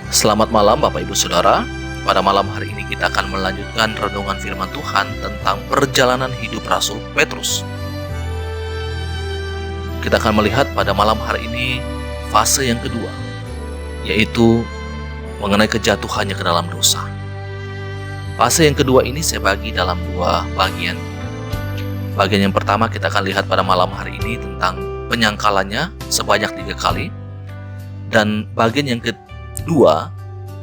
Selamat malam Bapak Ibu Saudara. Pada malam hari ini kita akan melanjutkan renungan firman Tuhan tentang perjalanan hidup Rasul Petrus. Kita akan melihat pada malam hari ini fase yang kedua, yaitu mengenai kejatuhannya ke dalam dosa. Fase yang kedua ini saya bagi dalam dua bagian. Bagian yang pertama kita akan lihat pada malam hari ini tentang penyangkalannya sebanyak 3 kali. Dan bagian yang kedua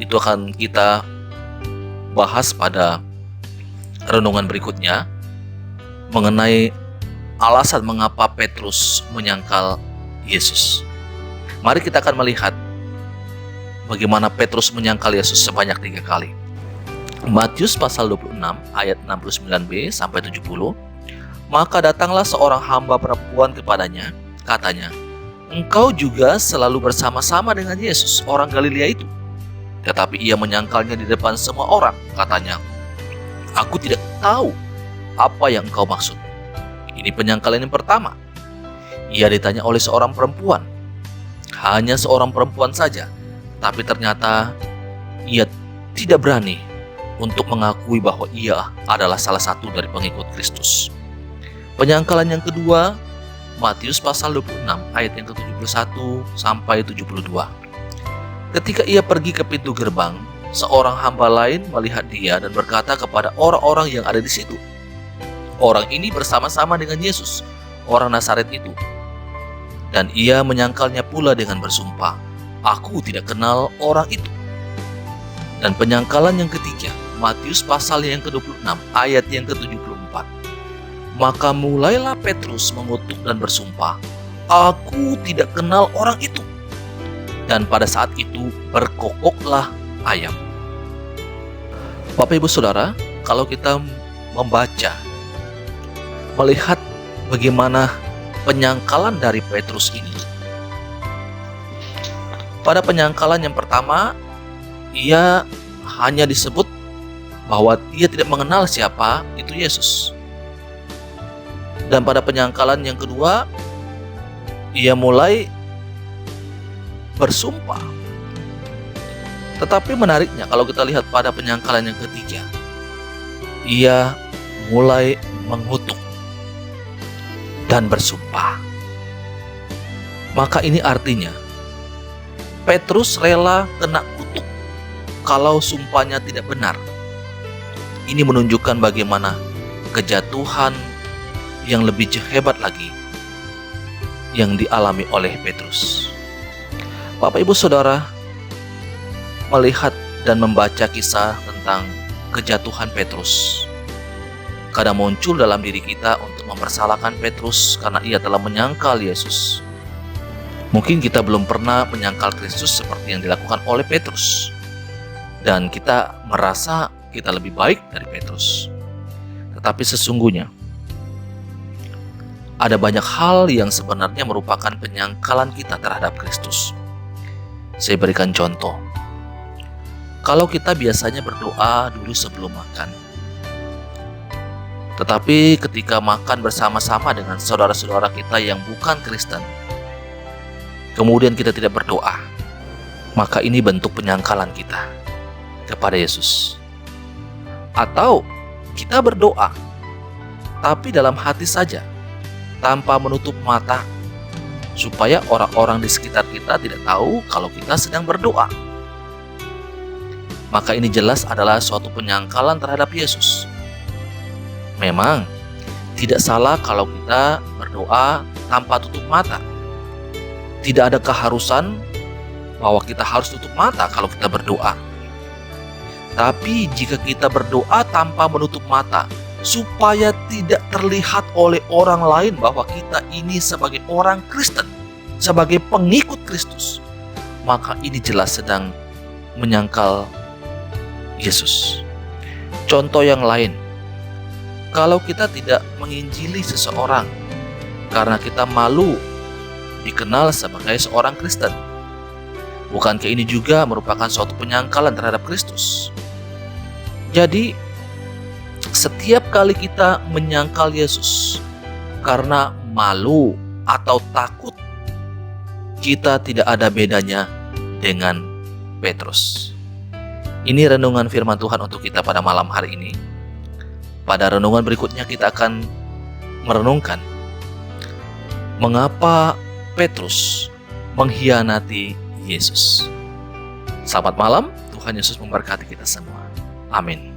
itu akan kita bahas pada renungan berikutnya mengenai alasan mengapa Petrus menyangkal Yesus. Mari kita akan melihat bagaimana Petrus menyangkal Yesus sebanyak 3 kali. Matius pasal 26 ayat 69b sampai 70. Maka datanglah seorang hamba perempuan kepadanya, katanya, "Engkau juga selalu bersama-sama dengan Yesus, orang Galilea itu." Tetapi ia menyangkalnya di depan semua orang, katanya, "Aku tidak tahu apa yang engkau maksud." Ini penyangkalan yang pertama. Ia ditanya oleh seorang perempuan. Hanya seorang perempuan saja, tapi ternyata ia tidak berani untuk mengakui bahwa ia adalah salah satu dari pengikut Kristus. Penyangkalan yang kedua, Matius pasal 26 ayat yang ke-71 sampai 72. Ketika ia pergi ke pintu gerbang, seorang hamba lain melihat dia dan berkata kepada orang-orang yang ada di situ, "Orang ini bersama-sama dengan Yesus, orang Nazaret itu." Dan ia menyangkalnya pula dengan bersumpah, "Aku tidak kenal orang itu." Dan penyangkalan yang ketiga, Matius pasal yang ke-26 ayat yang ke-74. Maka mulailah Petrus mengutuk dan bersumpah, "Aku tidak kenal orang itu." Dan pada saat itu berkokoklah ayam. Bapak Ibu Saudara, kalau kita membaca, melihat bagaimana penyangkalan dari Petrus ini. Pada penyangkalan yang pertama, ia hanya disebut bahwa ia tidak mengenal siapa itu Yesus. Dan pada penyangkalan yang kedua, ia mulai bersumpah. Tetapi menariknya kalau kita lihat pada penyangkalan yang ketiga, ia mulai mengutuk dan bersumpah. Maka ini artinya Petrus rela kena kutuk kalau sumpahnya tidak benar. Ini menunjukkan bagaimana kejatuhan yang lebih hebat lagi yang dialami oleh Petrus. Bapak Ibu Saudara melihat dan membaca kisah tentang kejatuhan Petrus. Kadang muncul dalam diri kita untuk mempersalahkan Petrus karena ia telah menyangkal Yesus. Mungkin kita belum pernah menyangkal Kristus seperti yang dilakukan oleh Petrus. Dan kita merasa kita lebih baik dari Petrus. Tetapi sesungguhnya ada banyak hal yang sebenarnya merupakan penyangkalan kita terhadap Kristus. Saya berikan contoh. Kalau kita biasanya berdoa dulu sebelum makan, tetapi ketika makan bersama-sama dengan saudara-saudara kita yang bukan Kristen, kemudian kita tidak berdoa, maka ini bentuk penyangkalan kita kepada Yesus. Atau kita berdoa, tapi dalam hati saja, tanpa menutup mata, supaya orang-orang di sekitar kita tidak tahu kalau kita sedang berdoa. Maka ini jelas adalah suatu penyangkalan terhadap Yesus. Memang tidak salah kalau kita berdoa tanpa tutup mata. Tidak ada keharusan bahwa kita harus tutup mata kalau kita berdoa. Tapi jika kita berdoa tanpa menutup mata, supaya tidak terlihat oleh orang lain bahwa kita ini sebagai orang Kristen, sebagai pengikut Kristus, maka ini jelas sedang menyangkal Yesus. Contoh yang lain, kalau kita tidak menginjili seseorang karena kita malu dikenal sebagai seorang Kristen, bukankah ini juga merupakan suatu penyangkalan terhadap Kristus? Jadi setiap kali kita menyangkal Yesus karena malu atau takut, kita tidak ada bedanya dengan Petrus. Ini renungan firman Tuhan untuk kita pada malam hari ini. Pada renungan berikutnya kita akan merenungkan mengapa Petrus mengkhianati Yesus. Selamat malam, Tuhan Yesus memberkati kita semua. Amin.